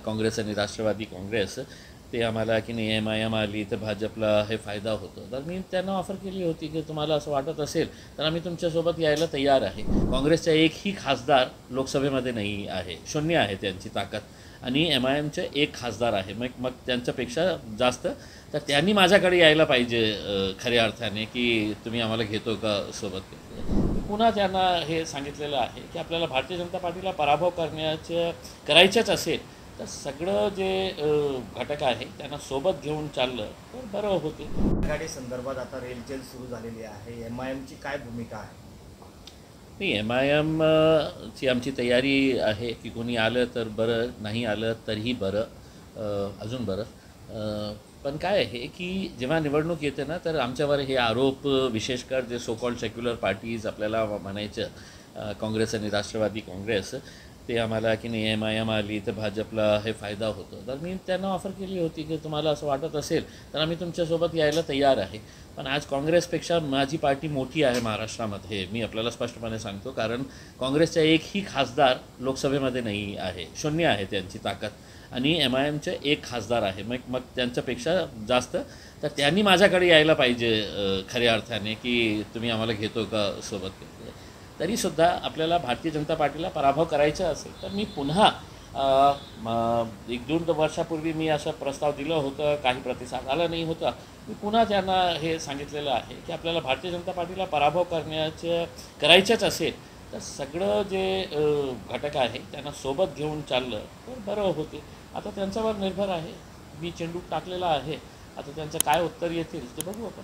काँग्रेस आणि राष्ट्रवादी काँग्रेस ते आम्हाला की नाही MIM आली तर भाजपला हे फायदा होतो. तर मी त्यांना ऑफर केली होती की तुम्हाला असं वाटत असेल तर आम्ही तुमच्यासोबत यायला तयार आहे. काँग्रेसचा एकही खासदार लोकसभेमध्ये नाही आहे, शून्य आहे त्यांची ताकद. आणि MIMचे एक खासदार आहे, मग त्यांच्यापेक्षा जास्त. तर त्यांनी माझ्याकडे यायला पाहिजे खऱ्या अर्थाने की तुम्ही आम्हाला घेतो का सोबत. पुन्हा त्यांना हे सांगितलेलं आहे की आपल्याला भारतीय जनता पार्टीला पराभव करायचंच असेल तर सगळं जे घटक आहे त्यांना सोबत घेऊन चाललं तर बरं होते. आघाडी संदर्भात आता रेलचेल सुरू झालेली आहे. MIMची काय भूमिका आहे? नाही, MIM ची आमची तयारी आहे की कोणी आलं तर बरं, नाही आलं तरीही बरं, अजून बरं. पण काय आहे की जेव्हा निवडणूक येते ना तर आमच्यावर हे आरोप, विशेषकर जे सो कॉल्ड सेक्युलर पार्टीज आपल्याला म्हणायचं, काँग्रेस आणि राष्ट्रवादी काँग्रेस ते आम्हाला की नाही MIM आली तर भाजपला हे फायदा होतो. तर मी त्यांना ऑफर केली होती की तुम्हाला असं वाटत असेल तर आम्ही तुमच्यासोबत यायला तयार आहे. पण आज काँग्रेसपेक्षा माझी पार्टी मोठी आहे महाराष्ट्रामध्ये, मी आपल्याला स्पष्टपणे सांगतो. कारण काँग्रेसचा एकही खासदार लोकसभेमध्ये नाही आहे, शून्य आहे त्यांची ताकद. आणि MIMचे एक खासदार आहे, मग त्यांच्यापेक्षा जास्त. तर त्यांनी माझ्याकडे यायला पाहिजे खऱ्या अर्थाने की तुम्ही आम्हाला घेतो का सोबत. तरीसुद्धा आपल्याला भारतीय जनता पार्टीला पराभव करायचा असेल तर मी पुन्हा 1-2 वर्षापूर्वी मी असं प्रस्ताव दिलं होतं, काही प्रतिसाद आला नाही होता. मी पुन्हा त्यांना हे सांगितलेलं आहे की आपल्याला भारतीय जनता पार्टीला पराभव करायचंच असेल तर सगळं जे घटक आहे त्यांना सोबत घेऊन चाललं तर बरं होते. आता त्यांच्यावर निर्भर आहे. मी चेंडू टाकलेला आहे, आता त्यांचं काय उत्तर येतील ते बघू आपण.